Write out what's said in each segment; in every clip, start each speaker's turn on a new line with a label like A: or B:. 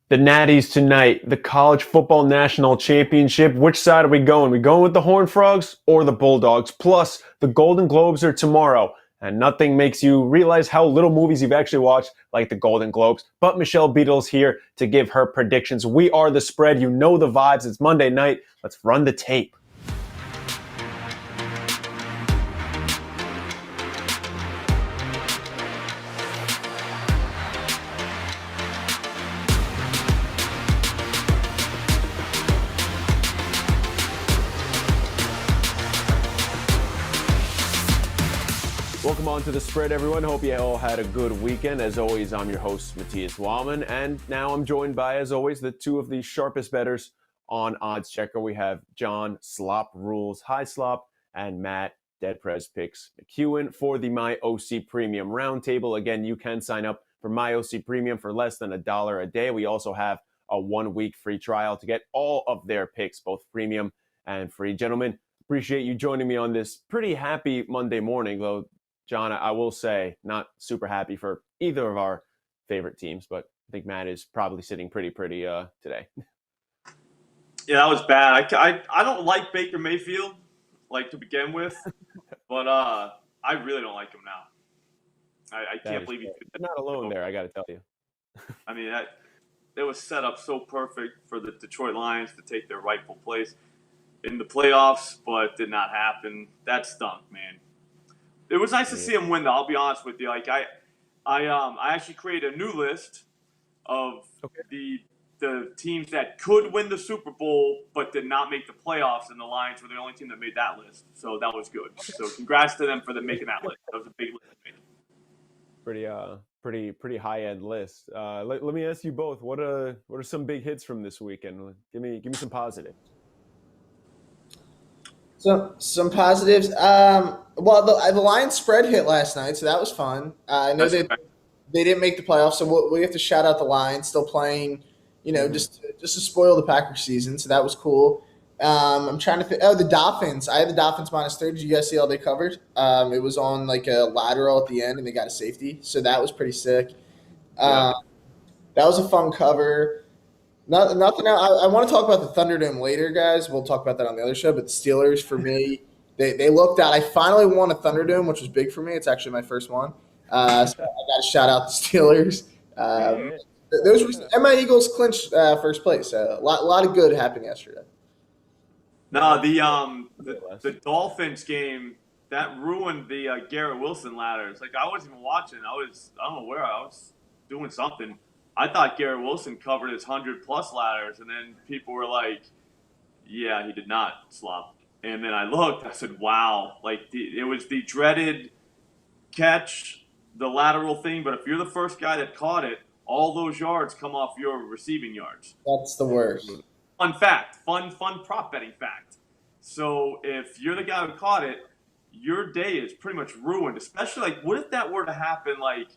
A: The Natties tonight, the College Football National Championship. Which side are we going? We going with the Horned Frogs or the Bulldogs? Plus, the Golden Globes are tomorrow. And nothing makes you realize how little movies you've actually watched like the Golden Globes. But Michelle Beadle's here to give her predictions. We are the spread. You know the vibes. It's Monday night. Let's run the tape. Welcome on to the spread, everyone. Hope you all had a good weekend. As always, I'm your host, Matias Weilmann, and now I'm joined by, as always, the two of the sharpest bettors on OddsChecker. We have John SlopRules, Hi Slop, and Matt DeadPresPicks McEwen for the My OC Premium Roundtable. Again, you can sign up for My OC Premium for less than $1 a day. We also have a 1-week free trial to get all of their picks, both premium and free. Gentlemen, appreciate you joining me on this pretty happy Monday morning, though. John, I will say, not super happy for either of our favorite teams, but I think Matt is probably sitting pretty today.
B: Yeah, that was bad. I don't like Baker Mayfield, like to begin with, but I really don't like him now. I can't believe he's
A: not alone there. I got to tell you.
B: I mean, it was set up so perfect for the Detroit Lions to take their rightful place in the playoffs, but did not happen. That stunk, man. It was nice to see him win, though. I'll be honest with you. Like I actually created a new list of the teams that could win the Super Bowl but did not make the playoffs, and the Lions were the only team that made that list. So that was good. So congrats to them for making that list. That was a big list to make.
A: Pretty high end list. Let me ask you both. What are some big hits from this weekend? Give me some positives.
C: So some positives. Well, the Lions spread hit last night, so that was fun. I know they didn't make the playoffs, so we have to shout out the Lions still playing. Just to spoil the Packers season, so that was cool. I'm trying to think. Oh, the Dolphins. I had the Dolphins -3. Did you guys see all they covered? It was on like a lateral at the end, and they got a safety, so that was pretty sick. That was a fun cover. Nothing else. I want to talk about the Thunderdome later, guys. We'll talk about that on the other show. But the Steelers, for me, they looked out. I finally won a Thunderdome, which was big for me. It's actually my first one. So I got to shout out the Steelers. My Eagles clinched first place. So a lot of good happened yesterday.
B: No, the Dolphins game that ruined the Garrett Wilson ladders. Like I wasn't even watching. I don't know where I was doing something. I thought Garrett Wilson covered his 100+ ladders, and then people were like, "Yeah, he did not, Slop." And then I looked. I said, "Wow!" Like it was the dreaded catch, the lateral thing. But if you're the first guy that caught it, all those yards come off your receiving yards.
C: That's the worst.
B: Fun fact. Fun prop betting fact. So if you're the guy who caught it, your day is pretty much ruined. Especially like, what if that were to happen like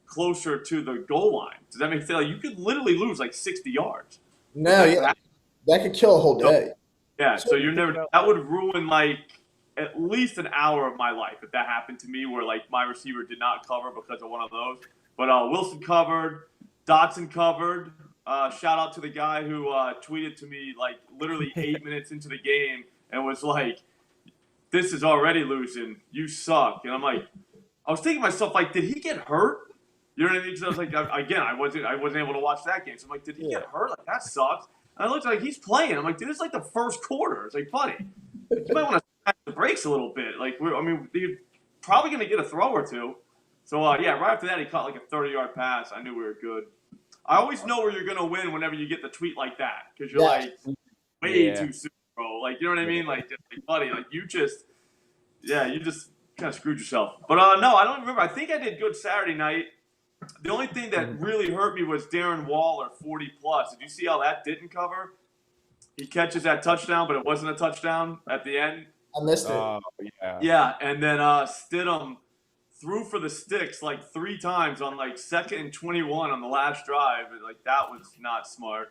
B: closer to the goal line? Does that make sense? Like, you could literally lose like 60 yards.
C: No, yeah, that could kill a whole day.
B: Yeah, so you're never. That would ruin like at least an hour of my life if that happened to me, where like my receiver did not cover because of one of those. But Wilson covered, Dotson covered. Shout out to the guy who tweeted to me like literally 8 minutes into the game and was like, "This is already losing. You suck." And I'm like, I was thinking to myself, like, did he get hurt? You know what I mean? So I was like, again, I wasn't able to watch that game. So I'm like, did he get hurt? Like, that sucks. And I looked like he's playing. I'm like, dude, this is like the first quarter. It's like, buddy, you might want to smash the brakes a little bit. Like, you're probably going to get a throw or two. So, right after that, he caught like a 30-yard pass. I knew we were good. I always know where you're going to win whenever you get the tweet like that, because you're like, way too soon, bro. Like, you know what I mean? Like buddy, like you just kind of screwed yourself. But no, I don't remember. I think I did good Saturday night. The only thing that really hurt me was Darren Waller, 40+. Did you see how that didn't cover? He catches that touchdown, but it wasn't a touchdown at the end.
C: I missed it.
B: Yeah, and then Stidham threw for the sticks like 3 times on like 2nd and 21 on the last drive. Like that was not smart.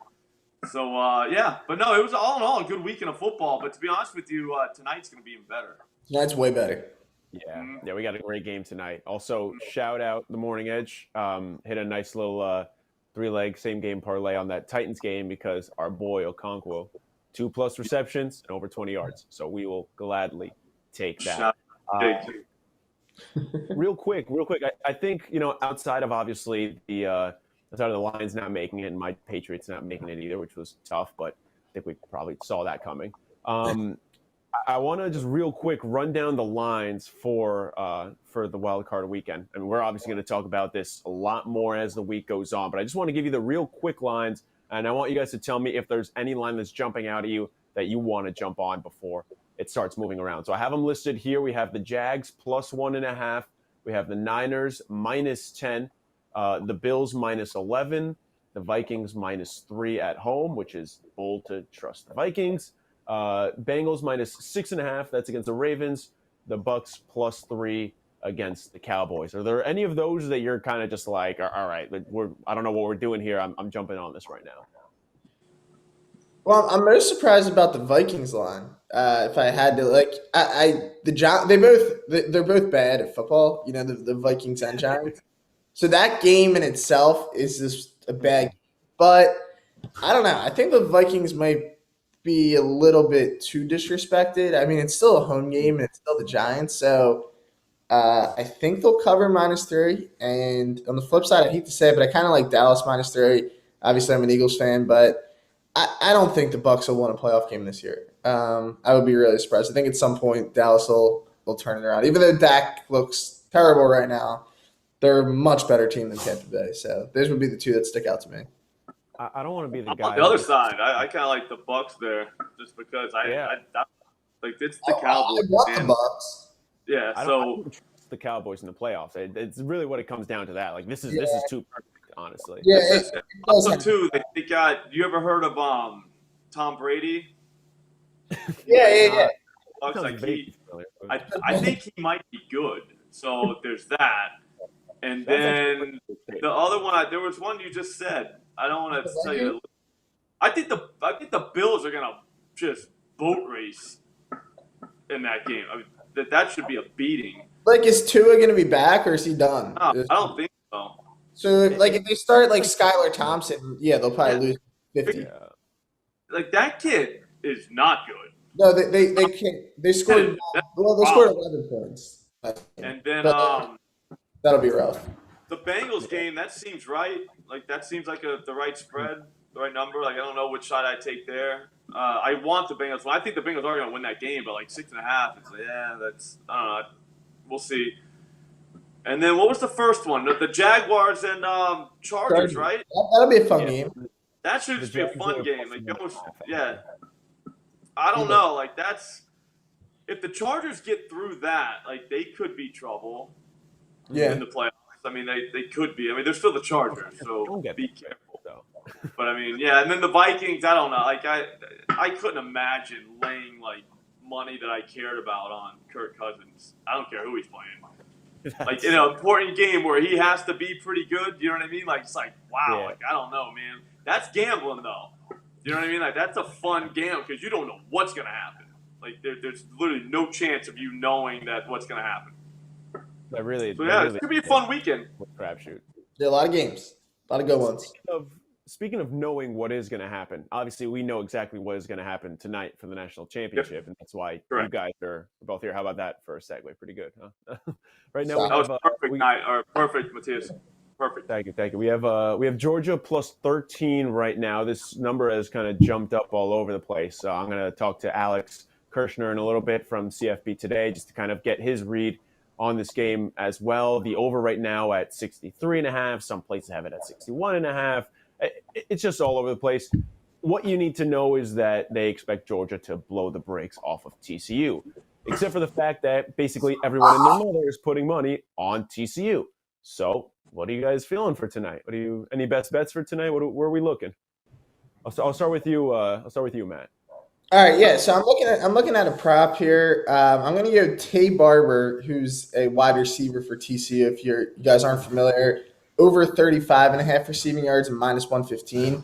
B: So but no, it was all in all a good weekend of football. But to be honest with you, tonight's going to be even better.
C: Tonight's way better.
A: Yeah, we got a great game tonight. Also, shout out the Morning Edge. Hit a nice little 3-leg same game parlay on that Titans game because our boy Okonkwo, 2+ receptions and over 20 yards. So we will gladly take that. Real quick. I think, outside of obviously outside of the Lions not making it and my Patriots not making it either, which was tough, but I think we probably saw that coming. I want to just real quick run down the lines for the wild card weekend. And we're obviously going to talk about this a lot more as the week goes on, but I just want to give you the real quick lines, and I want you guys to tell me if there's any line that's jumping out at you that you want to jump on before it starts moving around. So I have them listed here. We have the Jags +1.5. We have the Niners -10, the Bills -11, the Vikings -3 at home, which is bold to trust the Vikings. Bengals -6.5. That's against the Ravens. The Bucks +3 against the Cowboys. Are there any of those that you're kind of just like, all right, I don't know what we're doing here. I'm jumping on this right now.
C: Well, I'm most surprised about the Vikings line. If I had to, they're both bad at football. The Vikings and Giants. So that game in itself is just a bad game. But I don't know. I think the Vikings might be a little bit too disrespected. I mean, it's still a home game and it's still the Giants. So I think they'll cover -3. And on the flip side, I hate to say it, but I kind of like Dallas -3. Obviously, I'm an Eagles fan, but I don't think the Bucs will win a playoff game this year. I would be really surprised. I think at some point Dallas will turn it around. Even though Dak looks terrible right now, they're a much better team than Tampa Bay. So those would be the two that stick out to me.
A: I don't want to be the guy.
B: On the other side, I kind of like the Bucs there, just because it's the Cowboys.
C: I want the Bucs.
B: Yeah,
A: I don't trust the Cowboys in the playoffs. It's really what it comes down to. That this is too perfect, honestly.
C: Yeah.
B: Also, too, they got. You ever heard of Tom Brady?
C: Yeah.
B: I think he might be good. So there's that. And then the other one, there was one you just said. I don't want to tell you. I think the Bills are gonna just boat race in that game. I mean, that should be a beating.
C: Is Tua gonna be back or is he done?
B: No, I don't think so.
C: So if they start Skylar Thompson, they'll probably lose 50.
B: Yeah. That kid is not good.
C: No, they can't. They scored. They scored 11 points.
B: And then
C: that'll be rough.
B: The Bengals game, that seems right. That seems like the right spread, the right number. I don't know which side I take there. I want the Bengals. Well, I think the Bengals are going to win that game, but 6.5. It's that's I don't know. We'll see. And then what was the first one? The Jaguars and Chargers, right?
C: That'll be a fun game.
B: That should just be a fun game. I don't know. That's if the Chargers get through that, they could be trouble in the playoffs. I mean, they could be. I mean, they're still the Chargers, so be careful. Though. But I mean, and then the Vikings. I don't know. I couldn't imagine laying money that I cared about on Kirk Cousins. I don't care who he's playing. In an important game where he has to be pretty good. You know what I mean? It's wow.
A: Yeah.
B: I don't know, man. That's gambling, though. You know what I mean? That's a fun gamble because you don't know what's gonna happen. There's literally no chance of you knowing what's gonna happen. It could be a fun weekend.
A: Crapshoot.
C: Yeah, a lot of games, a lot of good ones.
A: Speaking of knowing what is going to happen, obviously we know exactly what is going to happen tonight for the national championship, and that's why you guys are both here. How about that for a segue? Pretty good, huh? Right now,
B: that was perfect night, or perfect, Matias. Perfect.
A: Thank you. We have Georgia +13 right now. This number has kind of jumped up all over the place. So I'm going to talk to Alex Kirshner in a little bit from CFB Today, just to kind of get his read on this game as well. The over right now at 63.5. Some places have it at 61.5. It's just all over the place. What you need to know is that they expect Georgia to blow the brakes off of TCU, except for the fact that basically everyone and their mother is putting money on TCU. So what are you guys feeling for tonight? Any best bets for tonight? Where are we looking? I'll start with you. Matt.
C: All right, yeah. So I'm looking at a prop here. I'm going to go Tay Barber, who's a wide receiver for TCU. If you guys aren't familiar, over 35.5 receiving yards and -115.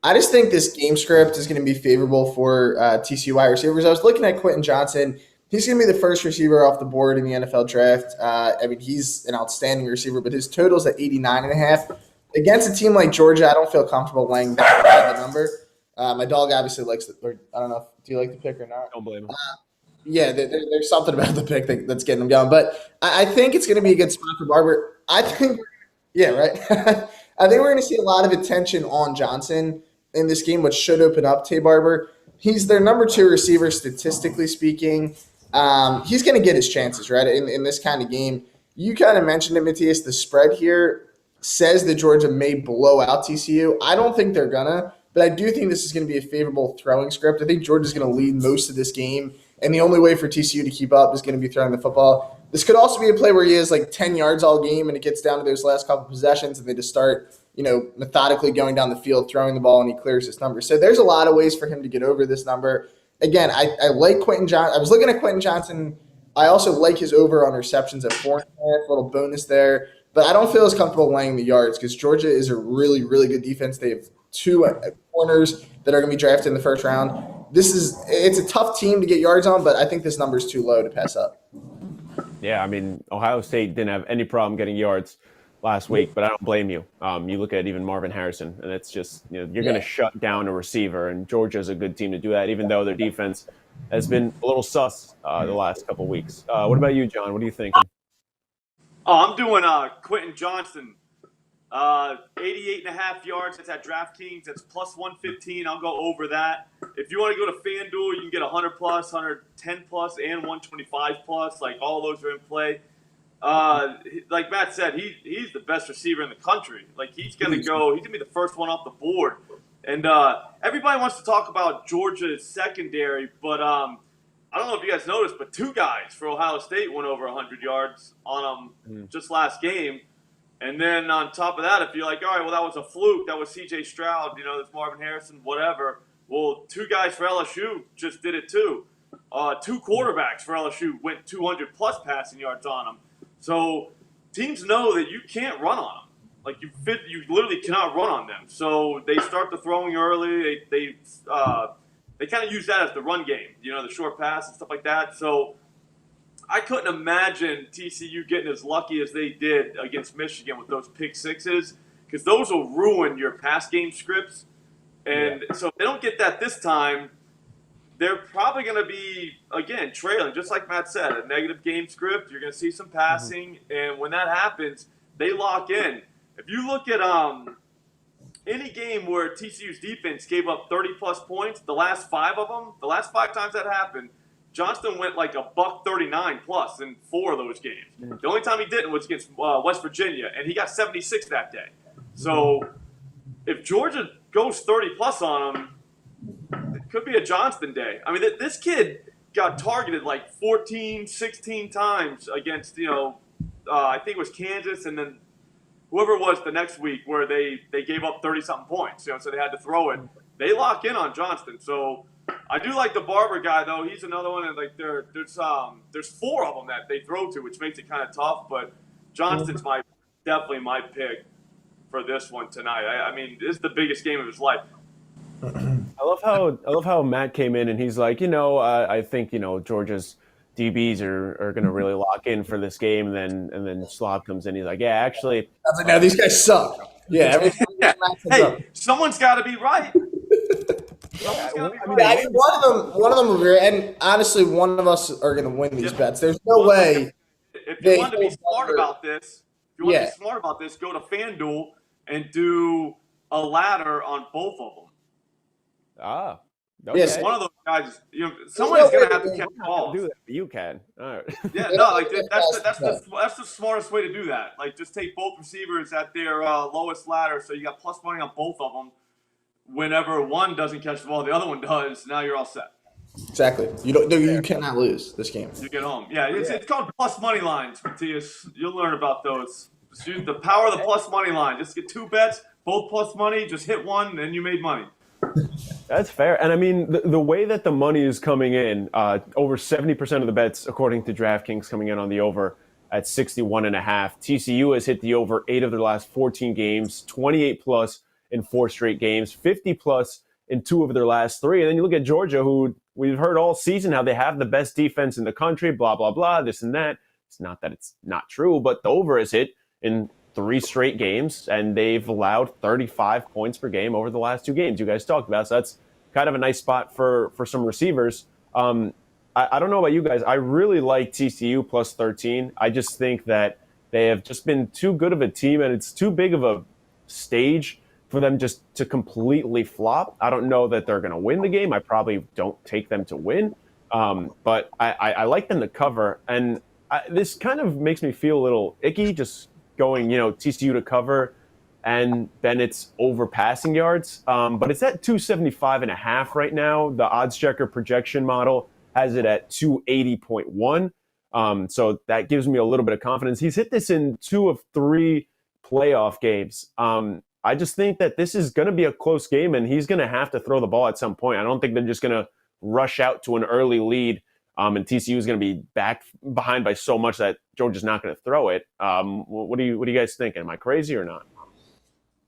C: I just think this game script is going to be favorable for TCU wide receivers. I was looking at Quentin Johnson. He's going to be the first receiver off the board in the NFL draft. I mean, he's an outstanding receiver, but his total's at 89.5. against a team like Georgia, I don't feel comfortable laying that high of a number. My dog obviously likes it. I don't know. Do you like the pick or not?
A: Don't blame him.
C: Yeah, there's something about the pick that's getting them going. But I think it's going to be a good spot for Barber. I think, yeah, right. I think we're going to see a lot of attention on Johnson in this game, which should open up Tay Barber. He's their number 2 receiver, statistically speaking. He's going to get his chances, right, in this kind of game. You kind of mentioned it, Matias. The spread here says that Georgia may blow out TCU. I don't think they're going to, but I do think this is going to be a favorable throwing script. I think Georgia's going to lead most of this game, and the only way for TCU to keep up is going to be throwing the football. This could also be a play where he has like 10 yards all game, and it gets down to those last couple possessions, and they just start methodically going down the field, throwing the ball, and he clears this number. So there's a lot of ways for him to get over this number. Again, I like Quentin Johnson. I was looking at Quentin Johnson. I also like his over on receptions at 4.5, a little bonus there. But I don't feel as comfortable laying the yards because Georgia is a really, really good defense. They have 2 corners that are going to be drafted in the first round. It's a tough team to get yards on, but I think this number is too low to pass up.
A: Yeah, I mean, Ohio State didn't have any problem getting yards last week, but I don't blame you. You look at even Marvin Harrison, and it's just, you're going to shut down a receiver, and Georgia's a good team to do that, even though their defense has been a little sus the last couple of weeks. What about you, John? What are you thinking?
B: Oh, I'm doing Quentin Johnson. 88.5 yards. That's at DraftKings. That's plus 115. I'll go over that. If you want to go to FanDuel, you can get 100 plus, 110 plus, and 125 plus. Like, all those are in play. Like Matt said, he's the best receiver in the country. Like, he's gonna be the first one off the board. And everybody wants to talk about Georgia's secondary, but I don't know if you guys noticed, but 2 guys for Ohio State went over 100 yards on them just last game. And then on top of that, if you're like, all right, well, that was a fluke. That was C.J. Stroud. That's Marvin Harrison, whatever. Well, 2 guys for LSU just did it too. 2 quarterbacks for LSU went 200-plus passing yards on them. So teams know that you can't run on them. Like, you literally cannot run on them. So they start the throwing early. They kind of use that as the run game, the short pass and stuff like that. So I couldn't imagine TCU getting as lucky as they did against Michigan with those pick sixes, because those will ruin your pass game scripts. And so if they don't get that this time, they're probably going to be, again, trailing. Just like Matt said, a negative game script. You're going to see some passing. And when that happens, they lock in. If you look at any game where TCU's defense gave up 30-plus points, the last 5 times that happened, Johnston went like $139 plus in 4 of those games. The only time he didn't was against West Virginia, and he got 76 that day. So if Georgia goes 30-plus on him, it could be a Johnston day. I mean, this kid got targeted like 14, 16 times against, I think it was Kansas, and then whoever it was the next week where they gave up 30-something points, so they had to throw it. They lock in on Johnston. So I do like the Barber guy, though. He's another one, and like there's 4 of them that they throw to, which makes it kind of tough. But Johnston's definitely my pick for this one tonight. I mean, this is the biggest game of his life.
A: I love how Matt came in and he's like, I think Georgia's DBs are going to really lock in for this game, and then Slop comes in. He's like, yeah, actually,
C: I was like, no, these guys suck. Yeah,
B: hey, someone's got to be right.
C: I mean, one of them will be, and honestly, one of us are going to win these bets. There's no way.
B: If you want to be smart about this, go to FanDuel and do a ladder on both of them.
A: Ah, okay.
C: Yes,
B: one of those guys. Someone's going to have to catch balls.
A: Do that, but you can. All right.
B: Yeah, no, like that's the smartest way to do that. Like, just take both receivers at their lowest ladder, so you got plus money on both of them. Whenever one doesn't catch the ball, the other one does. Now you're all set.
C: Exactly. You cannot lose this game.
B: You get home. Yeah, it's called plus money lines, Matias. You'll learn about those. Just use the power of the plus money line. Just get 2 bets, both plus money. Just hit one, and you made money.
A: That's fair. And I mean, the way that the money is coming in, over 70% of the bets, according to DraftKings, coming in on the over at 61.5. TCU has hit the over 8 of their last 14 games, 28 plus in 4 straight games, 50 plus in 2 of their last 3. And then you look at Georgia, who we've heard all season how they have the best defense in the country, blah, blah, blah, this and that. It's not that it's not true, but the over is hit in 3 straight games, and they've allowed 35 points per game over the last 2 games you guys talked about. So that's kind of a nice spot for some receivers. I don't know about you guys. I really like TCU plus 13. I just think that they have just been too good of a team, and it's too big of a stage for them just to completely flop. I don't know that they're going to win the game. I probably don't take them to win, but I like them to cover. And this kind of makes me feel a little icky just going, TCU to cover, and then it's over passing yards. But it's at 275.5 right now. The OddsChecker projection model has it at 280.1. So that gives me a little bit of confidence. He's hit this in 2 of 3 playoff games. I just think that this is going to be a close game, and he's going to have to throw the ball at some point. I don't think they're just going to rush out to an early lead, and TCU is going to be back behind by so much that Georgia's not going to throw it. What are you guys thinking? Am I crazy or not?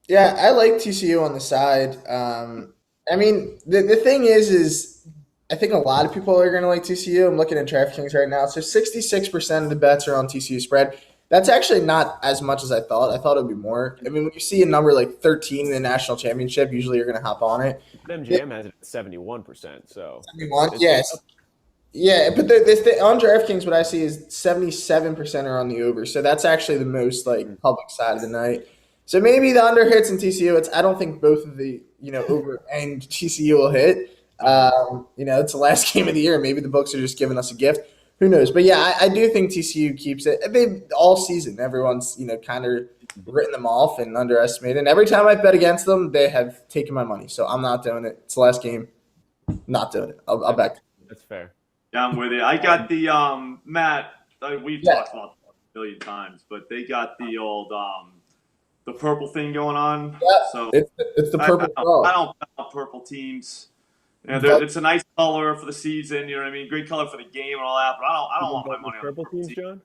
C: Yeah, I like TCU on the side. I mean, the thing is I think a lot of people are going to like TCU. I'm looking at DraftKings right now. So 66% of the bets are on TCU spread. That's actually not as much as I thought. I thought it would be more. I mean, when you see a number like 13 in the national championship, usually you're going to hop on it.
A: MGM has it at 71%. So
C: 71, yes. Yeah, but on DraftKings, what I see is 77% are on the over. So that's actually the most public side of the night. So maybe the under hits in TCU. I don't think both of the over and TCU will hit. It's the last game of the year. Maybe the books are just giving us a gift. Who knows? But yeah, I do think TCU keeps it. They all season, everyone's kind of written them off and underestimated. And every time I bet against them, they have taken my money. So I'm not doing it. It's the last game. Not doing it. I'll back.
A: That's fair.
B: Yeah, I'm with you. I got the Matt. We've talked about it a million times, but they got the old the purple thing going on.
C: Yeah,
B: so
C: it's the purple.
B: I don't bet on purple teams. It's a nice color for the season. You know what I mean? Great color for the game and all that. But I don't want my money on
A: purple teams, John.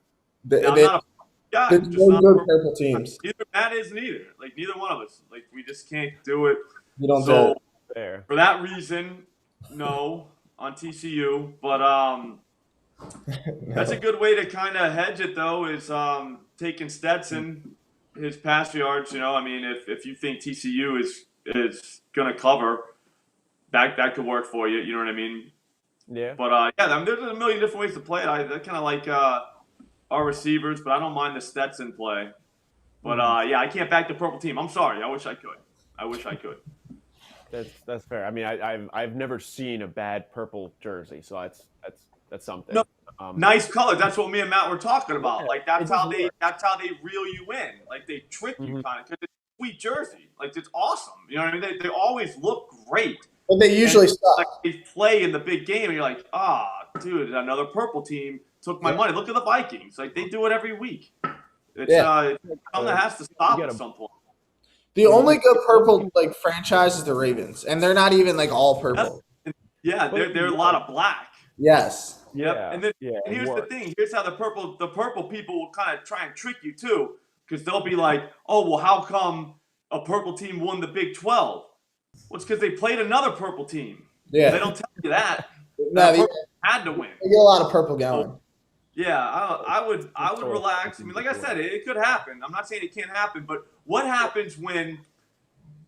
B: I'm not a guy.
C: There's no good purple teams.
B: Neither Matt is neither. Neither one of us. We just can't do it.
C: You don't do it.
A: Fair.
B: For that reason, no on TCU. But that's a good way to kind of hedge it, though, is taking Stetson, his pass yards. I mean, if you think TCU is going to cover, that could work for you. You know what I mean?
A: Yeah.
B: But there's a million different ways to play it. I kind of like our receivers, but I don't mind the Stetson play. But I can't back the purple team. I'm sorry. I wish I could.
A: That's fair. I mean, I've never seen a bad purple jersey, so that's something.
B: No, nice color. That's what me and Matt were talking about. That's how they reel you in. They trick you kind of, because it's a sweet jersey. It's awesome. You know what I mean? They always look great.
C: But they usually suck.
B: They play in the big game, and you're like, dude, another purple team took my money. Look at the Vikings. They do it every week. It's something that has to stop at some point.
C: The only good purple franchise is the Ravens, and they're not even all purple.
B: Yeah, they're a lot of black.
C: Yes.
B: Yep. And here's the thing. Here's how the purple people will kind of try and trick you too, because they'll be like, oh, well, how come a purple team won the Big 12? Well, it's because they played another purple team.
C: Yeah.
B: They don't tell you that.
C: No, they
B: had to win.
C: They get a lot of purple going.
B: Yeah, I would relax. I mean, like I said, it could happen. I'm not saying it can't happen, but what happens when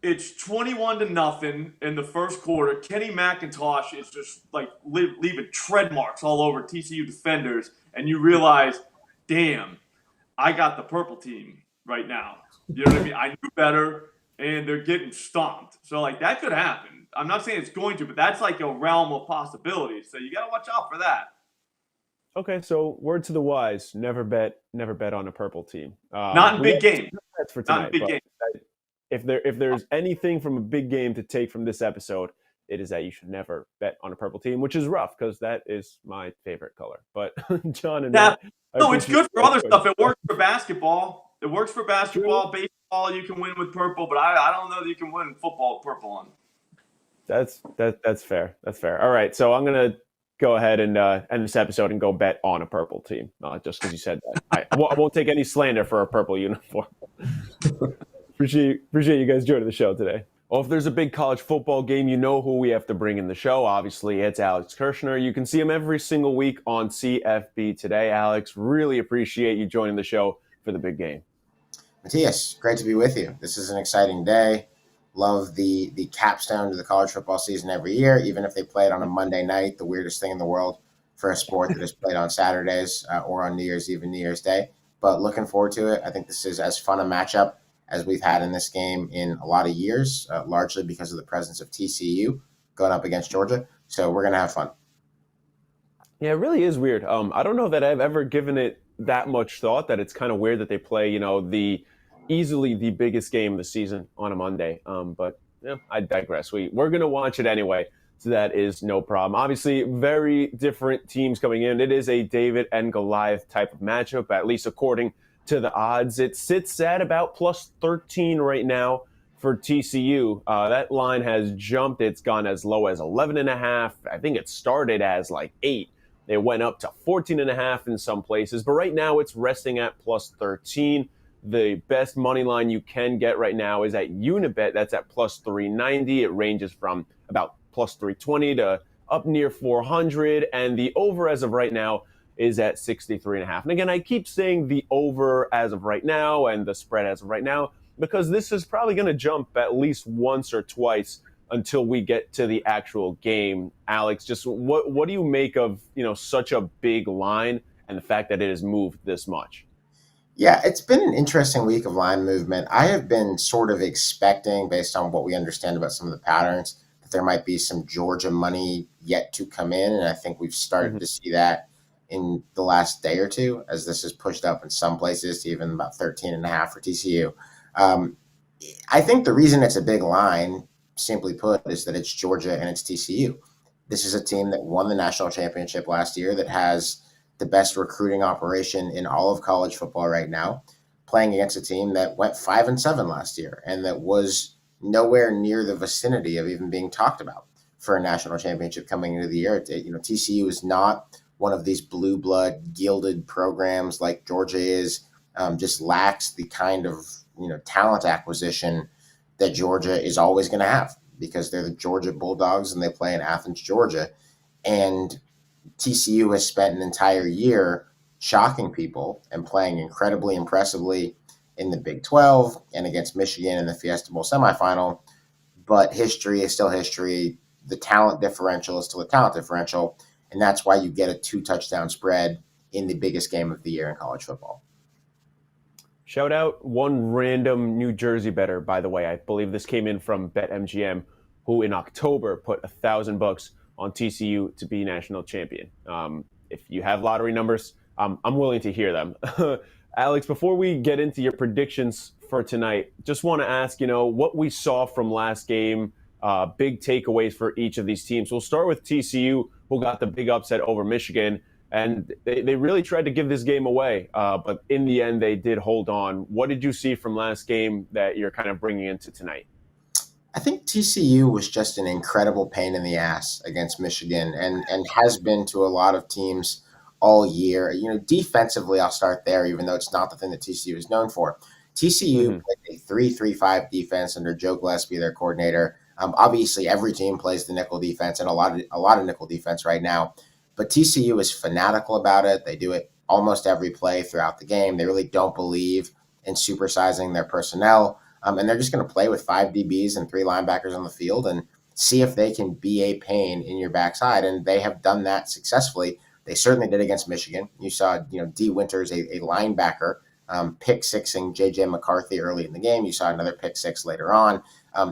B: it's 21-0 in the first quarter? Kenny McIntosh is just leaving tread marks all over TCU defenders, and you realize, damn, I got the purple team right now. You know what I mean? I knew better, and they're getting stomped. So that could happen. I'm not saying it's going to, but that's a realm of possibilities. So you got to watch out for that.
A: Okay, so word to the wise: never bet on a purple team.
B: Not in big game.
A: That's for tonight.
B: Not in big game.
A: If there's anything from a big game to take from this episode, it is that you should never bet on a purple team, which is rough because that is my favorite color. But John and Matt,
B: it's good for other stuff. It works for basketball. Baseball, you can win with purple, but I don't know that you can win football with purple on.
A: That's fair. That's fair. All right, so I'm gonna go ahead and end this episode and go bet on a purple team, just because you said that. I won't take any slander for a purple uniform. Appreciate you guys joining the show today. Well, if there's a big college football game, you know who we have to bring in the show. Obviously, it's Alex Kirshner. You can see him every single week on CFB Today. Alex, really appreciate you joining the show for the big game.
D: Matias, great to be with you. This is an exciting day. Love the capstone to the college football season every year, even if they play it on a Monday night, the weirdest thing in the world for a sport that is played on Saturdays or on New Year's Eve and New Year's Day. But looking forward to it. I think this is as fun a matchup as we've had in this game in a lot of years, largely because of the presence of TCU going up against Georgia. So we're going to have fun.
A: Yeah, it really is weird. I don't know that I've ever given it that much thought, that it's kind of weird that they play, easily the biggest game of the season on a Monday. But yeah, I digress. We're going to watch it anyway, so that is no problem. Obviously, very different teams coming in. It is a David and Goliath type of matchup, at least according to the odds. It sits at about plus 13 right now for TCU. That line has jumped. It's gone as low as 11.5. I think it started as like 8. It went up to 14.5 in some places, but right now it's resting at plus 13. The best money line you can get right now is at Unibet. That's at plus 390. It ranges from about plus 320 to up near 400. And the over as of right now is at 63.5. And again, I keep saying the over as of right now and the spread as of right now, because this is probably going to jump at least once or twice until we get to the actual game. Alex, just what do you make of such a big line and the fact that it has moved this much?
D: Yeah, it's been an interesting week of line movement. I have been sort of expecting, based on what we understand about some of the patterns, that there might be some Georgia money yet to come in, and I think we've started to see that in the last day or two, as this is pushed up in some places to even about 13.5 for TCU. I think the reason it's a big line, simply put, is that it's Georgia and it's TCU. This is a team that won the national championship last year, that has the best recruiting operation in all of college football right now, playing against a team that went 5-7 last year and that was nowhere near the vicinity of even being talked about for a national championship coming into the year. TCU is not one of these blue blood gilded programs like Georgia is. Just lacks the kind of talent acquisition that Georgia is always going to have, because they're the Georgia Bulldogs and they play in Athens, Georgia. And TCU has spent an entire year shocking people and playing incredibly impressively in the Big 12 and against Michigan in the Fiesta Bowl semifinal. But history is still history. The talent differential is still a talent differential. And that's why you get a 2-touchdown spread in the biggest game of the year in college football.
A: Shout out one random New Jersey bettor, by the way. I believe this came in from BetMGM, who in October put $1,000 on TCU to be national champion. If you have lottery numbers, I'm willing to hear them. Alex, before we get into your predictions for tonight, just want to ask, what we saw from last game, big takeaways for each of these teams. We'll start with TCU, who got the big upset over Michigan. And they really tried to give this game away, but in the end, they did hold on. What did you see from last game that you're kind of bringing into tonight?
D: I think TCU was just an incredible pain in the ass against Michigan and has been to a lot of teams all year. Defensively, I'll start there, even though it's not the thing that TCU is known for. TCU played a 3-3-5 defense under Joe Gillespie, their coordinator. Obviously, every team plays the nickel defense and a lot of nickel defense right now. But TCU is fanatical about it. They do it almost every play throughout the game. They really don't believe in supersizing their personnel. And they're just going to play with 5 DBs and 3 linebackers on the field and see if they can be a pain in your backside. And they have done that successfully. They certainly did against Michigan. You saw, D. Winters, a linebacker, pick sixing J.J. McCarthy early in the game. You saw another pick six later on.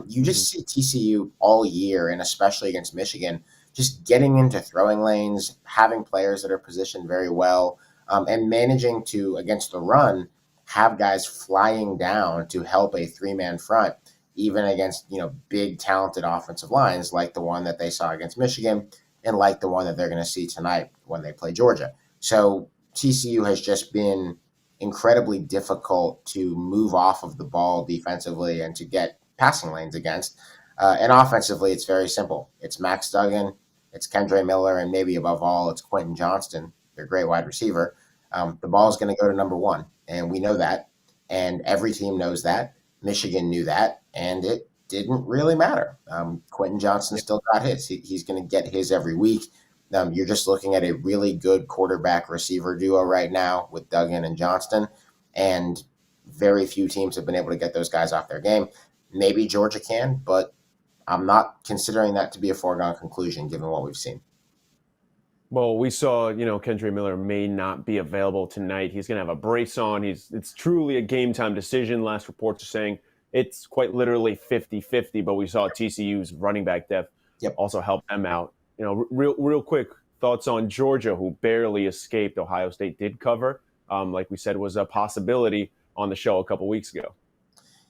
D: You just see TCU all year, and especially against Michigan, just getting into throwing lanes, having players that are positioned very well, and managing to, against the run, have guys flying down to help a 3-man front, even against, big talented offensive lines like the one that they saw against Michigan and like the one that they're going to see tonight when they play Georgia. So TCU has just been incredibly difficult to move off of the ball defensively and to get passing lanes against. And offensively, it's very simple. It's Max Duggan, it's Kendre Miller, and maybe above all, it's Quentin Johnston, their great wide receiver. The ball is going to go to number 1, and we know that, and every team knows that. Michigan knew that, and it didn't really matter. Quentin Johnston still got his. He's going to get his every week. You're just looking at a really good quarterback receiver duo right now with Duggan and Johnston, and Very few teams have been able to get those guys off their game. Maybe Georgia can, but I'm not considering that to be a foregone conclusion given what we've seen.
A: Well, we saw, Kendra Miller may not be available tonight. He's going to have a brace on. It's truly a game time decision. Last reports are saying it's quite literally 50-50, but we saw TCU's running back depth also help them out. Real quick thoughts on Georgia, who barely escaped. Ohio State did cover, like we said, was a possibility on the show a couple weeks ago.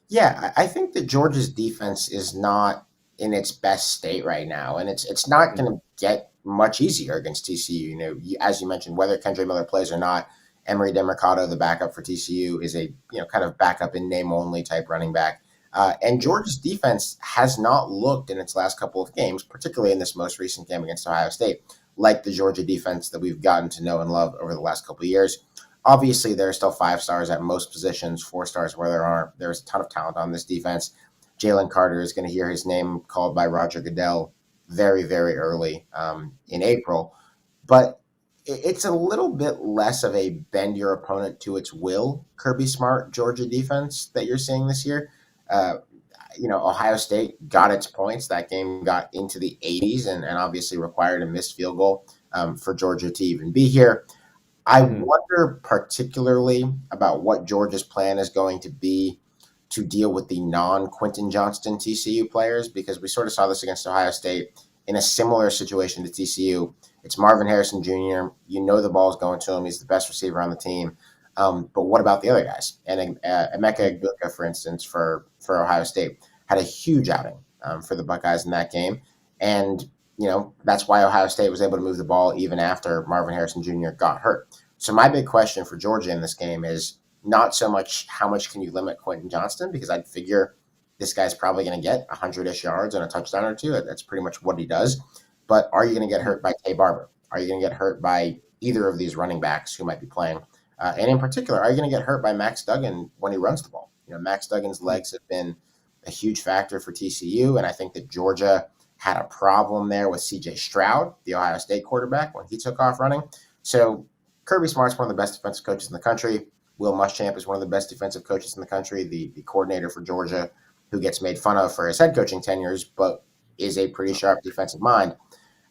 D: Yeah, I think that Georgia's defense is not in its best state right now, and it's not going to get much easier against TCU. As you mentioned, whether Kendra Miller plays or not, Emery Demercado, the backup for TCU, is a kind of backup in name only type running back. And Georgia's defense has not looked in its last couple of games, particularly in this most recent game against Ohio State, like the Georgia defense that we've gotten to know and love over the last couple of years. Obviously, there are still 5 stars at most positions, 4 stars where there aren't. There's a ton of talent on this defense. Jalen Carter is going to hear his name called by Roger Goodell very, very early in April. But it's a little bit less of a bend your opponent to its will Kirby Smart Georgia defense that you're seeing this year. Ohio State got its points. That game got into the 80s and obviously required a missed field goal for Georgia to even be here. I wonder particularly about what Georgia's plan is going to be to deal with the non-Quentin Johnston TCU players, because we sort of saw this against Ohio State in a similar situation to TCU. It's Marvin Harrison Jr. The ball's going to him. He's the best receiver on the team. But what about the other guys? And Emeka Egbuka, for instance, for Ohio State, had a huge outing for the Buckeyes in that game. And that's why Ohio State was able to move the ball even after Marvin Harrison Jr. got hurt. So my big question for Georgia in this game is not so much how much can you limit Quentin Johnston, because I'd figure this guy's probably going to get 100-ish yards and a touchdown or two. That's pretty much what he does. But are you going to get hurt by Tay Barber? Are you going to get hurt by either of these running backs who might be playing? And in particular, are you going to get hurt by Max Duggan when he runs the ball? Max Duggan's legs have been a huge factor for TCU, and I think that Georgia had a problem there with C.J. Stroud, the Ohio State quarterback, when he took off running. So Kirby Smart's one of the best defensive coaches in the country. Will Muschamp is one of the best defensive coaches in the country, the coordinator for Georgia, who gets made fun of for his head coaching tenures, but is a pretty sharp defensive mind.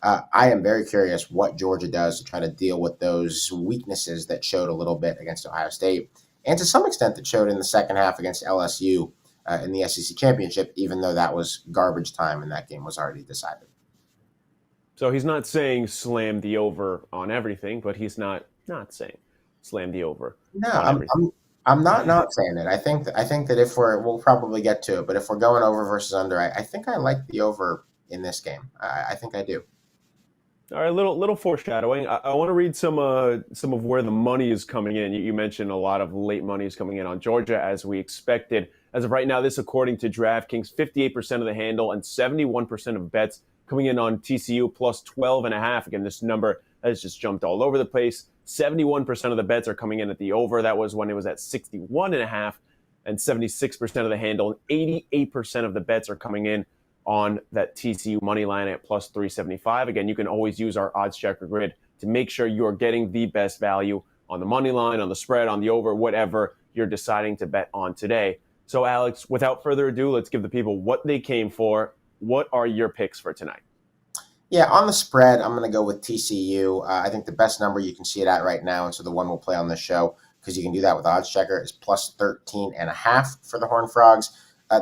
D: I am very curious what Georgia does to try to deal with those weaknesses that showed a little bit against Ohio State, and to some extent that showed in the second half against LSU in the SEC championship, even though that was garbage time and that game was already decided.
A: So he's not saying slam the over on everything, but he's not saying slam the over.
D: No, I'm not saying it. I think that if we'll probably get to it, but if we're going over versus under, I think I like the over in this game. I think I do.
A: All right, little foreshadowing. I want to read some of where the money is coming in. You mentioned a lot of late money is coming in on Georgia, as we expected. As of right now, this according to DraftKings, 58% of the handle and 71% of bets coming in on TCU plus 12.5. Again, this number has just jumped all over the place. 71% of the bets are coming in at the over. That was when it was at 61.5, and 76% of the handle and 88% of the bets are coming in on that TCU money line at plus 375. Again, you can always use our OddsChecker grid to make sure you're getting the best value on the money line, on the spread, on the over, whatever you're deciding to bet on today. So, Alex, without further ado, let's give the people what they came for. What are your picks for tonight?
D: Yeah, on the spread, I'm going to go with TCU. I think the best number you can see it at right now, and so the one we'll play on this show, because you can do that with OddsChecker, is plus 13.5 for the Horned Frogs.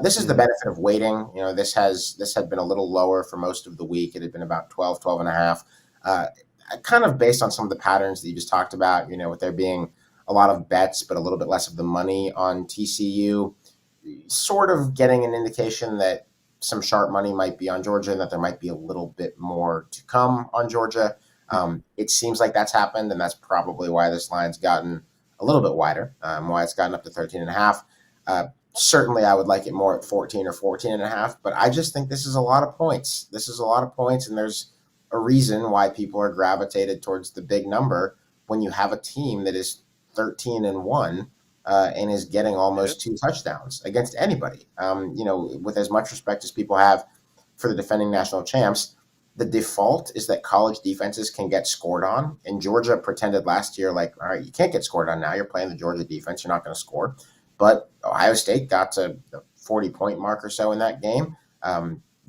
D: This is the benefit of waiting. This had been a little lower for most of the week. It had been about 12.5. Kind of based on some of the patterns that you just talked about, with there being a lot of bets, but a little bit less of the money on TCU, sort of getting an indication that some sharp money might be on Georgia and that there might be a little bit more to come on Georgia. It seems like that's happened, and that's probably why this line's gotten a little bit wider, why it's gotten up to 13.5. Certainly, I would like it more at 14 or 14.5, but I just think this is a lot of points. And there's a reason why people are gravitated towards the big number when you have a team that is 13-1 and is getting almost 2 touchdowns against anybody. With as much respect as people have for the defending national champs, the default is that college defenses can get scored on. And Georgia pretended last year, like, all right, you can't get scored on now. You're playing the Georgia defense. You're not going to score. but Ohio State got to the 40-point mark or so in that game.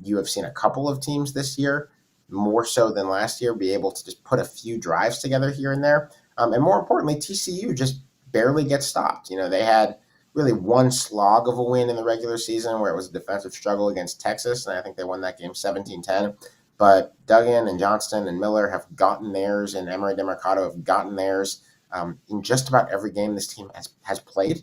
D: You have seen a couple of teams this year, more so than last year, be able to just put a few drives together here and there. And more importantly, TCU just barely gets stopped. They had really one slog of a win in the regular season where it was a defensive struggle against Texas, and I think they won that game 17-10. But Duggan and Johnston and Miller have gotten theirs, and Emery DeMarcado have gotten theirs in just about every game this team has played.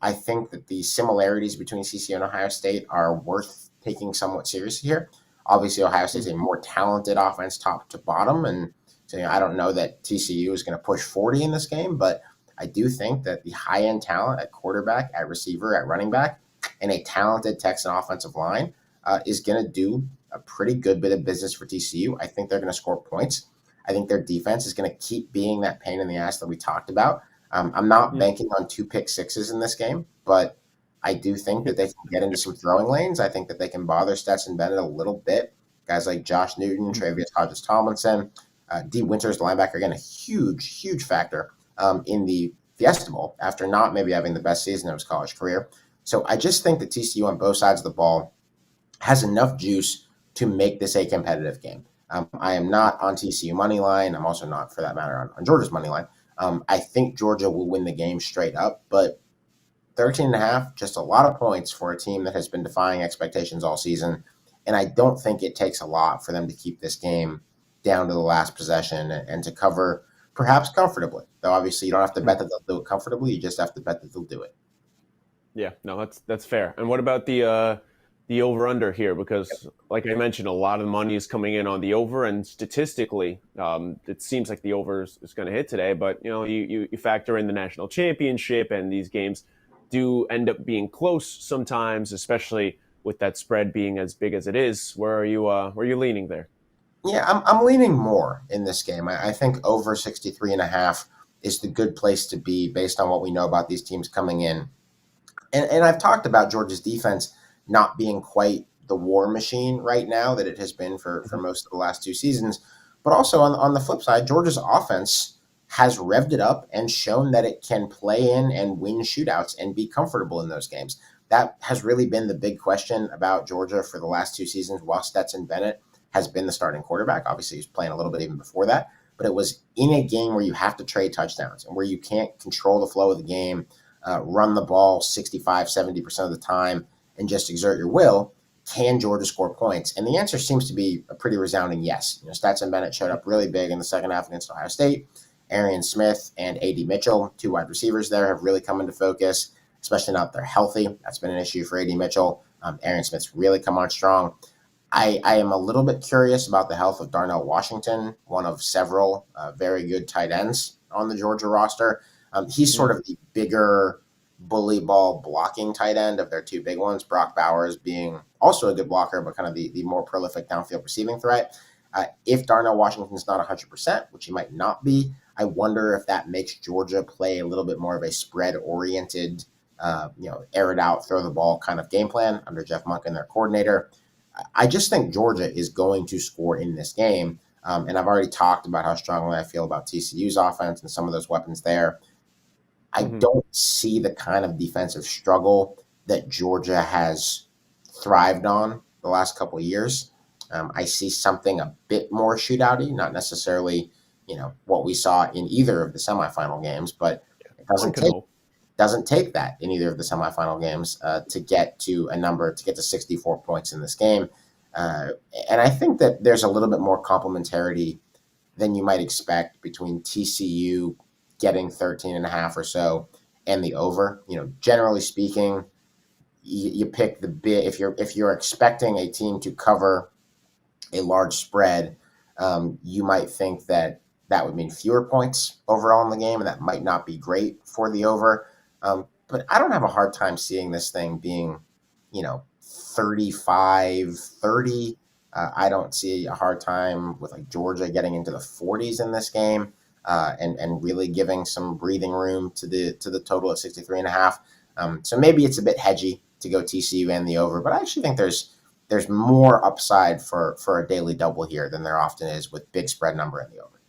D: I think that the similarities between TCU and Ohio State are worth taking somewhat seriously here. Obviously, Ohio State is a more talented offense top to bottom, and so I don't know that TCU is going to push 40 in this game, but I do think that the high-end talent at quarterback, at receiver, at running back, and a talented Texan offensive line is going to do a pretty good bit of business for TCU. I think they're going to score points. I think their defense is going to keep being that pain in the ass that we talked about. I'm not banking on 2 pick sixes in this game, but I do think that they can get into some throwing lanes. I think that they can bother Stetson Bennett a little bit. Guys like Josh Newton, Travius Hodges-Tomlinson, D. Winters, the linebacker, again, a huge, huge factor in the Fiesta Bowl after not maybe having the best season of his college career. So I just think that TCU on both sides of the ball has enough juice to make this a competitive game. I am not on TCU money line. I'm also not, for that matter, on Georgia's money line. I think Georgia will win the game straight up, but 13.5, just a lot of points for a team that has been defying expectations all season. And I don't think it takes a lot for them to keep this game down to the last possession and to cover perhaps comfortably. Though obviously you don't have to bet that they'll do it comfortably. You just have to bet that they'll do it.
A: Yeah, no, that's fair. And what about the over-under here? Because like I mentioned, a lot of the money is coming in on the over, and statistically, it seems like the over is going to hit today. But, you factor in the national championship, and these games do end up being close sometimes, especially with that spread being as big as it is. Where are you leaning there?
D: Yeah, I'm leaning more in this game. I think over 63.5 is the good place to be based on what we know about these teams coming in. And I've talked about Georgia's defense not being quite the war machine right now that it has been for most of the last 2 seasons. But also on the flip side, Georgia's offense has revved it up and shown that it can play in and win shootouts and be comfortable in those games. That has really been the big question about Georgia for the last 2 seasons while Stetson Bennett has been the starting quarterback. Obviously, he was playing a little bit even before that. But it was in a game where you have to trade touchdowns and where you can't control the flow of the game, run the ball 65, 70% of the time, and just exert your will. Can Georgia score points? And the answer seems to be a pretty resounding yes. Stetson Bennett showed up really big in the second half against Ohio State. Arian Smith and A.D. Mitchell, 2 wide receivers there, have really come into focus, especially now that they're healthy. That's been an issue for A.D. Mitchell. Arian Smith's really come on strong. I am a little bit curious about the health of Darnell Washington, one of several very good tight ends on the Georgia roster. He's sort of the bigger bully ball blocking tight end of their 2 big ones, Brock Bowers being also a good blocker, but kind of the more prolific downfield receiving threat. If Darnell Washington's not 100%, which he might not be, I wonder if that makes Georgia play a little bit more of a spread-oriented, air it out, throw the ball kind of game plan under Jeff Monken, their coordinator. I just think Georgia is going to score in this game. And I've already talked about how strongly I feel about TCU's offense and some of those weapons there. I don't see the kind of defensive struggle that Georgia has thrived on the last couple of years. I see something a bit more shootout-y, not necessarily, what we saw in either of the semifinal games, but it doesn't take that in either of the semifinal games to get to 64 points in this game. And I think that there's a little bit more complementarity than you might expect between TCU getting 13.5 or so and the over. Generally speaking, you pick the bit if you're expecting a team to cover a large spread, you might think that would mean fewer points overall in the game, and that might not be great for the over. But I don't have a hard time seeing this thing being, 35-30. I don't see a hard time with Georgia getting into the 40s in this game, and really giving some breathing room to the total at 63.5. So maybe it's a bit hedgy to go TCU and the over, but I actually think there's more upside for a daily double here than there often is with big spread number in the over.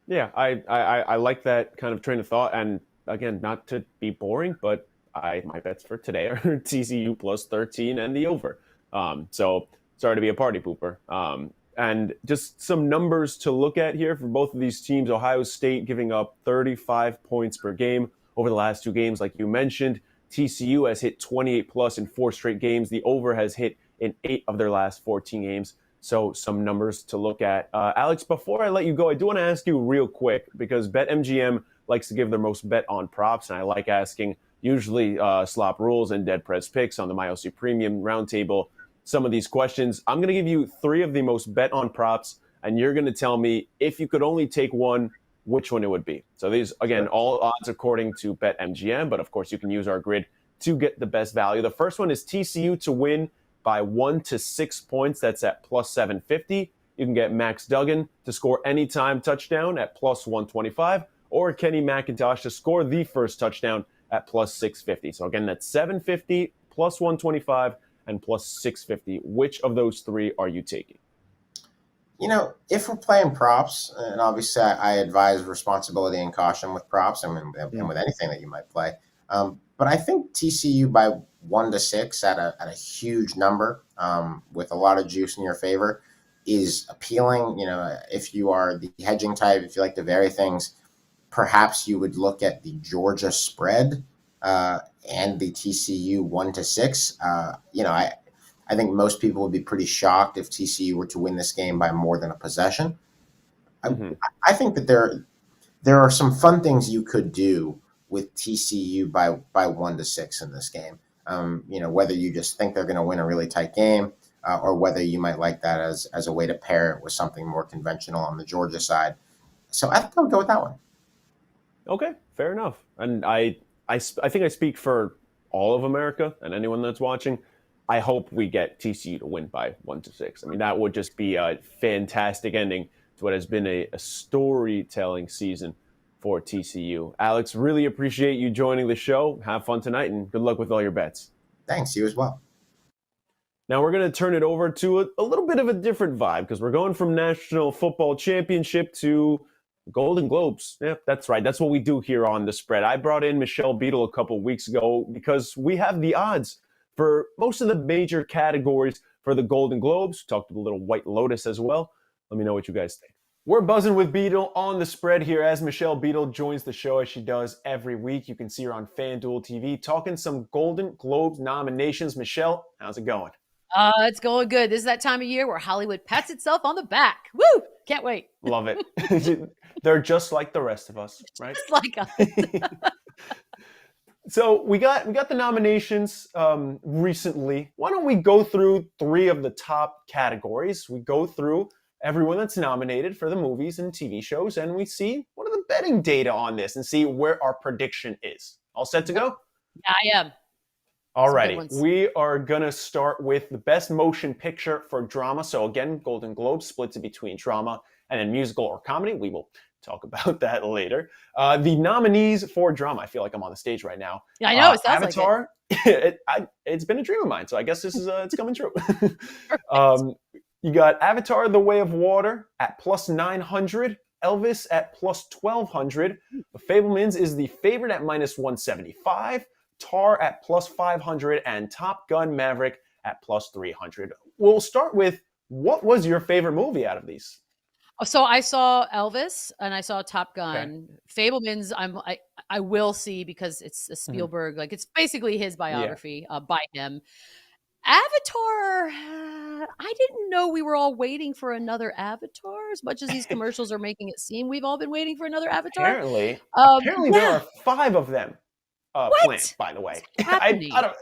A: Yeah, I like that kind of train of thought. And again, not to be boring, but my bets for today are TCU plus 13 and the over. So sorry to be a party pooper. And just some numbers to look at here for both of these teams. Ohio State giving up 35 points per game over the last 2 games, like you mentioned. TCU has hit 28 plus in 4 straight games. The over has hit in 8 of their last 14 games. So some numbers to look at. Alex, before I let you go, I do want to ask you real quick, because BetMGM likes to give their most bet on props, and I like asking usually SlopRules and DeadPresPicks on the MyOC Premium Roundtable some of these questions. I'm going to give you 3 of the most bet on props, and you're going to tell me if you could only take one, which one it would be. So these, again, all odds according to BetMGM, but of course you can use our grid to get the best value. The first one is TCU to win by 1 to 6 points. That's at plus 750. You can get Max Duggan to score anytime touchdown at plus 125, or Kenny McIntosh to score the first touchdown at plus 650. So again, that's 750, plus 125, and plus 650. Which of those 3 are you taking?
D: If we're playing props, and obviously I advise responsibility and caution with props and with anything that you might play. But I think TCU by 1 to 6 at a huge number, with a lot of juice in your favor, is appealing. If you are the hedging type, if you like to vary things, perhaps you would look at the Georgia spread and the TCU 1 to 6. I think most people would be pretty shocked if TCU were to win this game by more than a possession. I think that there are some fun things you could do with TCU by 1 to 6 in this game. Whether you just think they're going to win a really tight game, or whether you might like that as a way to pair it with something more conventional on the Georgia side. So I think I would go with that one.
A: Okay, fair enough. And I think I speak for all of America and anyone that's watching. I hope we get TCU to win by 1 to 6. I mean, that would just be a fantastic ending to what has been a storytelling season for TCU. Alex, really appreciate you joining the show. Have fun tonight, and good luck with all your bets.
D: Thanks, you as well.
A: Now we're going to turn it over to a little bit of a different vibe, because we're going from National Football Championship to Golden Globes. Yep, that's right. That's what we do here on The Spread. I brought in Michelle Beadle a couple weeks ago because we have the odds for most of the major categories for the Golden Globes. Talked a little White Lotus as well. Let me know what you guys think. We're buzzing with Beadle on The Spread here as Michelle Beadle joins the show as she does every week. You can see her on FanDuel TV talking some Golden Globes nominations. Michelle, how's it going?
E: It's going good. This is that time of year where Hollywood pats itself on the back. Woo! Can't wait.
A: Love it. They're just like the rest of us, right?
E: Just like us.
A: So we got the nominations recently. Why don't we go through 3 of the top categories? We go through everyone that's nominated for the movies and TV shows, and we see what are the betting data on this and see where our prediction is. All set to go?
E: Yeah, I am.
A: Alrighty, we are going to start with the best motion picture for drama. So again, Golden Globe splits it between drama and then musical or comedy. We will talk about that later. The nominees for drama. I feel like I'm on the stage right now.
E: Yeah, I know. It sounds
A: Avatar.
E: Like it.
A: It's been a dream of mine, so I guess this is it's coming true. You got Avatar: The Way of Water at plus 900. Elvis at plus 1200. The Fabelmans is the favorite at minus 175. Tar at plus 500, and Top Gun Maverick at plus 300. We'll start with, what was your favorite movie out of these?
E: So I saw Elvis and I saw Top Gun. Okay. Fabelmans, I will see because it's a Spielberg, like it's basically his biography by him. Avatar, I didn't know we were all waiting for another Avatar as much as these commercials are making it seem. We've all been waiting for another Avatar.
A: Apparently there are 5 of them. Planned, by the way. I don't.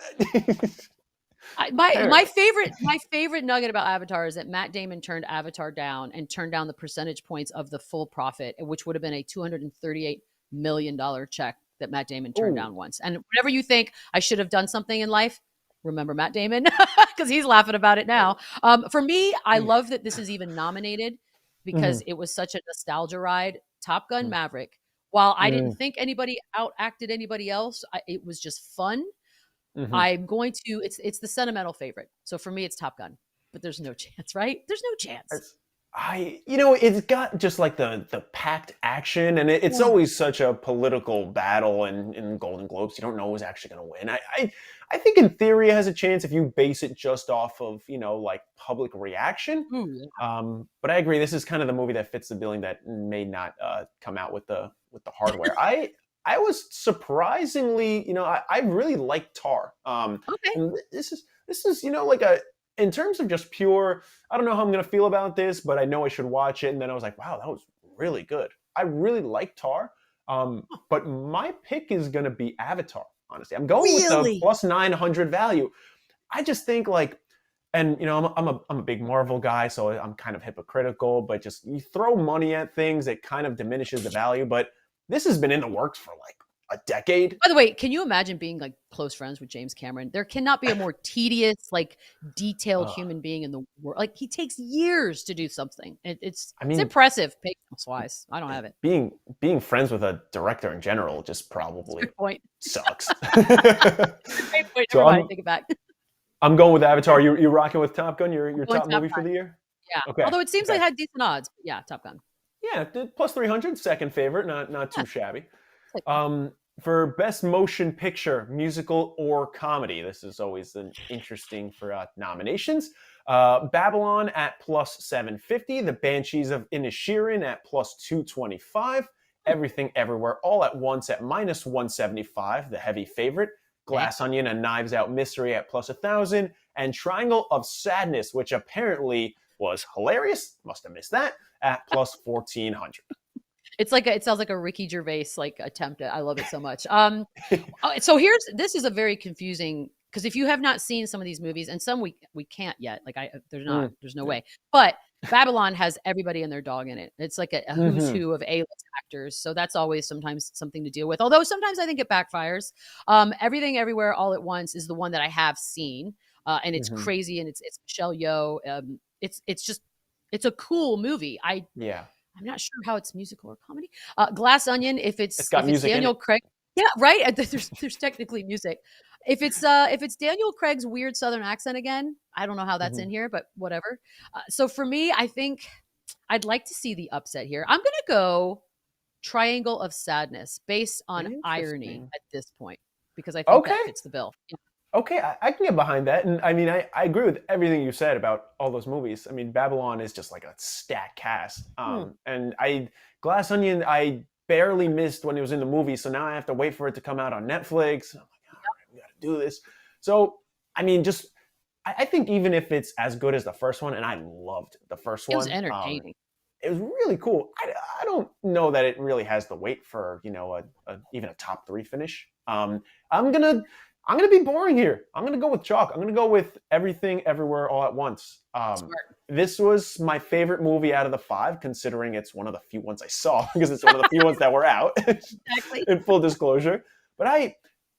E: My favorite nugget about Avatar is that Matt Damon turned Avatar down and turned down the percentage points of the full profit, which would have been a $238 million check that Matt Damon turned down once. And whenever you think I should have done something in life, remember Matt Damon, because he's laughing about it now. For me, I love that this is even nominated because it was such a nostalgia ride. Top Gun Maverick. While I didn't think anybody outacted anybody else, it was just fun. I'm going to, it's the sentimental favorite. So for me, it's Top Gun, but there's no chance, right? There's no chance.
A: It's got just like the packed action, and it's always such a political battle in Golden Globes. You don't know who's actually going to win. I think in theory it has a chance if you base it just off of, like public reaction.
E: Ooh, yeah.
A: But I agree, this is kind of the movie that fits the billing that may not come out with the hardware. I was surprisingly, I really like Tar.
E: Okay.
A: And this is like in terms of just pure, I don't know how I'm going to feel about this, but I know I should watch it. And then I was like, wow, that was really good. I really like Tar. But my pick is going to be Avatar, honestly. I'm going with the plus 900 value. I just think and I'm a big Marvel guy, so I'm kind of hypocritical, but just you throw money at things, it kind of diminishes the value. But this has been in the works for like a decade.
E: By the way, can you imagine being like close friends with James Cameron? There cannot be a more tedious, like detailed human being in the world. Like he takes years to do something. It's impressive, patience wise. I don't have it.
A: Being friends with a director in general just probably sucks.
E: Great point. Never mind. Take it back.
A: I'm going with Avatar. You're rocking with Top Gun. Your top movie for the year.
E: Yeah.
A: Okay.
E: Although it seems like it had decent odds. But yeah, Top Gun.
A: Yeah, plus 300, second favorite, not too shabby. For best motion picture, musical or comedy, this is always an interesting for nominations. Babylon at plus 750, The Banshees of Inisherin at plus 225, Everything Everywhere All at Once at minus 175, the heavy favorite. Glass Onion and Knives Out Mystery at plus 1,000, and Triangle of Sadness, which apparently was hilarious, must have missed that, at plus 1,400.
E: It sounds like a Ricky Gervais attempt. I love it so much. So this is a very confusing, because if you have not seen some of these movies, and some we can't yet, there's no way. But Babylon has everybody and their dog in it. It's like a who's who of A-list actors. So that's always sometimes something to deal with. Although sometimes I think it backfires. Everything Everywhere All at Once is the one that I have seen. And it's crazy, and it's Michelle Yeoh. It's a cool movie. I'm not sure how it's musical or comedy. Glass Onion, if it's Daniel Craig. Yeah, right. There's technically music. If it's Daniel Craig's weird Southern accent again, I don't know how that's in here, but whatever. So for me, I think I'd like to see the upset here. I'm gonna go Triangle of Sadness based on irony at this point, because I think that fits the bill. Yeah.
A: Okay, I can get behind that. And I mean, I agree with everything you said about all those movies. I mean, Babylon is just like a stacked cast. And Glass Onion, I barely missed when it was in the movie. So now I have to wait for it to come out on Netflix. I'm like, all right, we got to do this. So, I mean, I think even if it's as good as the first one, and I loved the first one.
E: It was entertaining.
A: It was really cool. I don't know that it really has the weight for, even a top 3 finish. I'm going to be boring here. I'm going to go with chalk. I'm going to go with Everything Everywhere All at Once. This was my favorite movie out of the 5, considering it's one of the few ones I saw, because it's one of the few ones that were out. Exactly. In full disclosure. But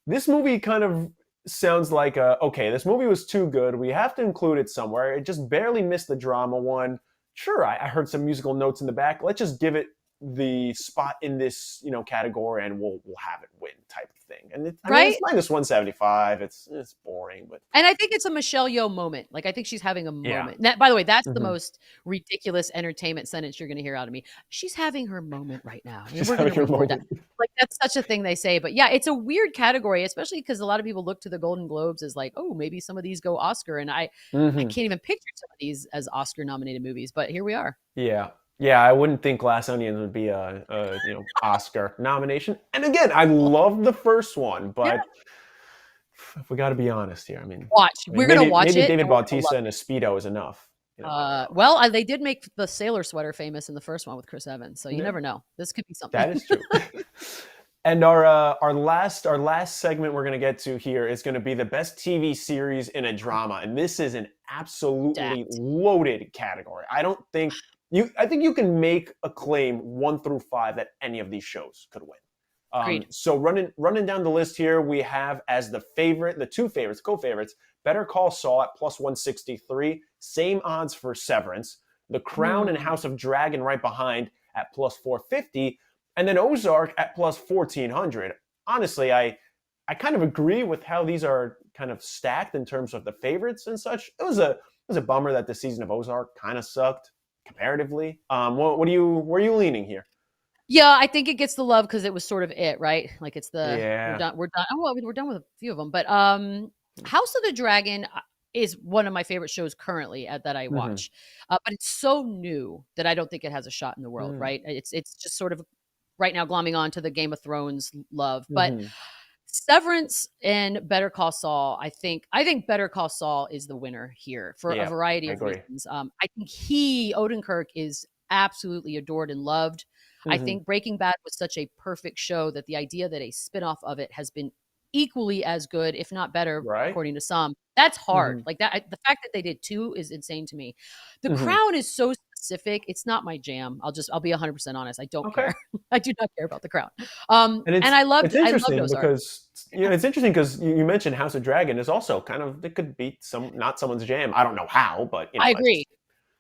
A: this movie kind of sounds like, this movie was too good. We have to include it somewhere. It just barely missed the drama one. Sure, I heard some musical notes in the back. Let's just give it the spot in this category, and we'll have it win type of thing. And it's minus 175. It's boring,
E: and I think it's a Michelle Yeoh moment. Like, I think she's having a moment. That, by the way, that's the most ridiculous entertainment sentence you're going to hear out of me. She's having her moment right now. We're going to record that. Like, that's such a thing they say. But yeah, it's a weird category, especially because a lot of people look to the Golden Globes as like, oh, maybe some of these go Oscar, and I can't even picture some of these as Oscar nominated movies. But here we are.
A: Yeah, I wouldn't think Glass Onion would be a Oscar nomination. And again, I love the first one, but if we got to be honest here,
E: we're going to watch it.
A: Maybe David Bautista in a Speedo is enough.
E: Well, they did make the sailor sweater famous in the first one with Chris Evans, so you never know. This could be something.
A: That is true. And our last segment we're going to get to here is going to be the best TV series in a drama, and this is an absolutely loaded category. I think you can make a claim 1 through 5 that any of these shows could win. So running down the list here, we have as the two favorites, co-favorites, Better Call Saul at plus 163, same odds for Severance, The Crown and House of Dragon right behind at plus 450, and then Ozark at plus 1,400. Honestly, I kind of agree with how these are kind of stacked in terms of the favorites and such. It was a bummer that the season of Ozark kind of sucked. comparatively. What are you? Where are you leaning here?
E: Yeah, I think it gets the love because it was sort of it, right? Like it's the
A: Yeah.
E: we're done. Oh, well, we're done with a few of them, but House of the Dragon is one of my favorite shows currently that I watch, but it's so new that I don't think it has a shot in the world, right? It's just sort of right now glomming on to the Game of Thrones love, but Severance and Better Call Saul, I think Better Call Saul is the winner here for a variety of reasons. I think Odenkirk is absolutely adored and loved. I think Breaking Bad was such a perfect show that the idea that a spinoff of it has been equally as good, if not better, according to some. That's hard. Like that, the fact that they did 2 is insane to me. The Crown is so specific. It's not my jam. I'll be 100% honest. I don't care. I do not care about The Crown. And I loved.
A: It's interesting because it's interesting because you mentioned House of Dragon is also kind of, it could be not someone's jam. I don't know how, but
E: I agree.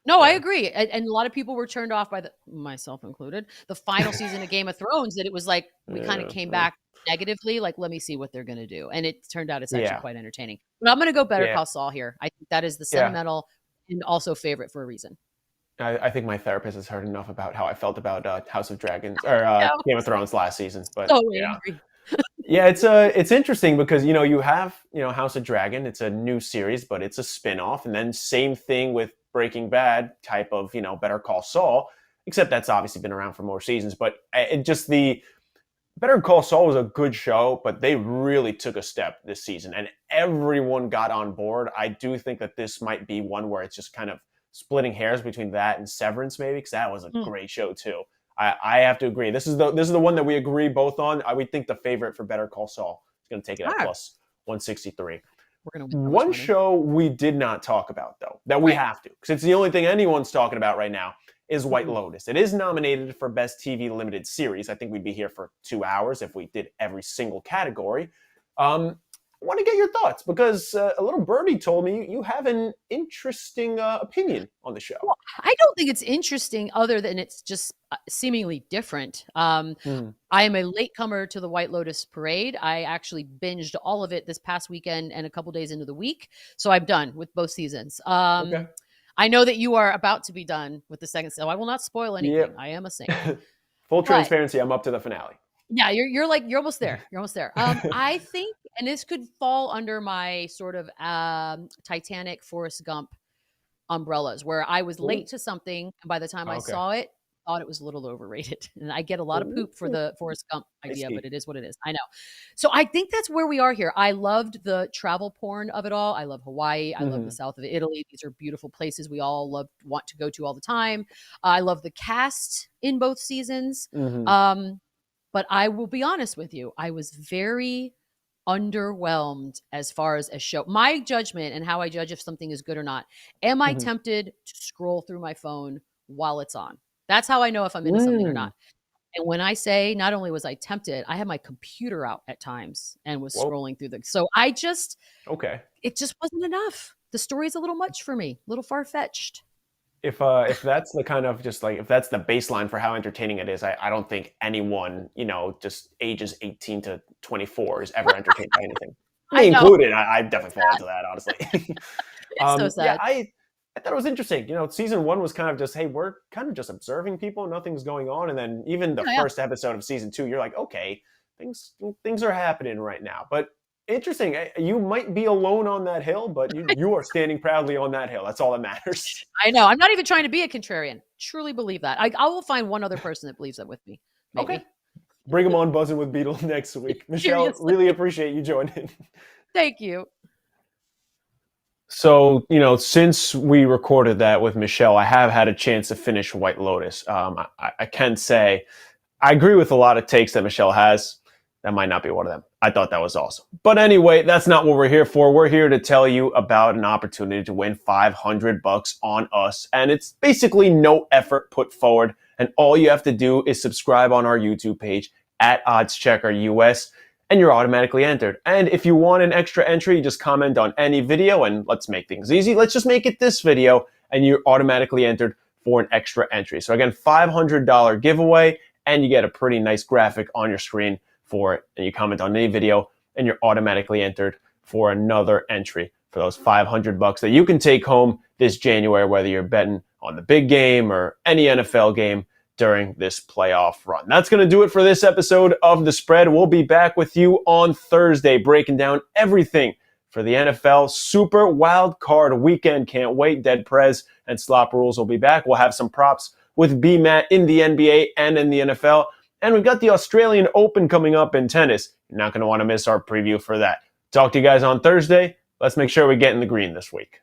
E: No, I agree. And a lot of people were turned off by myself included, the final season of Game of Thrones, that it was like, we kind of came back negatively, like, let me see what they're going to do. And it turned out it's actually quite entertaining. But I'm going to go Better Call Saul here. I think that is the sentimental and also favorite for a reason.
A: I think my therapist has heard enough about how I felt about House of Dragons or Game of Thrones last season. But
E: angry.
A: Yeah, it's interesting because you have House of Dragon. It's a new series, but it's a spin-off, and then same thing with Breaking Bad type of Better Call Saul, except that's obviously been around for more seasons. But the Better Call Saul was a good show, but they really took a step this season, and everyone got on board. I do think that this might be one where it's just kind of splitting hairs between that and Severance, maybe, because that was a great show too. I have to agree. This is the one that we agree both on. I would think the favorite for Better Call Saul is going to take it at plus 163.
E: We're going to win.
A: One show we did not talk about, though, that we have to, because it's the only thing anyone's talking about right now, is White Lotus. It is nominated for Best TV Limited Series. I think we'd be here for 2 hours if we did every single category. I want to get your thoughts because a little birdie told me you have an interesting opinion on the show.
E: Well, I don't think it's interesting other than it's just seemingly different. I am a latecomer to the White Lotus parade. I actually binged all of it this past weekend and a couple days into the week. So I'm done with both seasons. I know that you are about to be done with the second, so I will not spoil anything. Yep. I am a saint.
A: Full transparency, I'm up to the finale.
E: Yeah, you're almost there. You're almost there. I think, and this could fall under my sort of Titanic, Forrest Gump umbrellas, where I was late to something, and by the time I saw it, thought it was a little overrated. And I get a lot of poop for the Forrest Gump idea, but it is what it is. I know. So I think that's where we are here. I loved the travel porn of it all. I love Hawaii. I love the south of Italy. These are beautiful places we all want to go to all the time. I love the cast in both seasons. But I will be honest with you, I was very underwhelmed as far as a show. My judgment and how I judge if something is good or not. Am I tempted to scroll through my phone while it's on? That's how I know if I'm into something or not. And when I say not only was I tempted, I had my computer out at times and was scrolling through so I just, it just wasn't enough. The story's a little much for me, a little far-fetched.
A: If that's the kind of just like, if that's the baseline for how entertaining it is, I don't think anyone, just ages 18 to 24 is ever entertained by anything. Me included. I definitely fall into that, honestly.
E: It's so sad.
A: Yeah, I thought it was interesting. Season 1 was kind of just, hey, we're kind of just observing people, nothing's going on. And then even the first episode of season 2, you're like, okay, things are happening right now. But interesting. You might be alone on that hill, but you are standing proudly on that hill. That's all that matters.
E: I know. I'm not even trying to be a contrarian. Truly believe that. I will find one other person that believes that with me. Maybe.
A: Okay. Bring them on Buzzing with Beadle next week. Michelle,
E: Seriously.
A: Really appreciate you joining.
E: Thank you.
A: So, since we recorded that with Michelle, I have had a chance to finish White Lotus. I can say I agree with a lot of takes that Michelle has. That might not be one of them. I thought that was awesome. But anyway, that's not what we're here for. We're here to tell you about an opportunity to win $500 on us. And it's basically no effort put forward. And all you have to do is subscribe on our YouTube page at OddsChecker US, and you're automatically entered. And if you want an extra entry, just comment on any video, and let's make things easy. Let's just make it this video, and you're automatically entered for an extra entry. So again, $500 giveaway, and you get a pretty nice graphic on your screen for it, and you comment on any video, and you're automatically entered for another entry for those $500 that you can take home this January, whether you're betting on the big game or any NFL game during this playoff run. That's going to do it for this episode of The Spread. We'll be back with you on Thursday breaking down everything for the NFL Super Wild Card Weekend. Can't wait. DeadPres and SlopRules will be back. We'll have some props with BMAT in the NBA and in the NFL. And we've got the Australian Open coming up in tennis. You're not going to want to miss our preview for that. Talk to you guys on Thursday. Let's make sure we get in the green this week.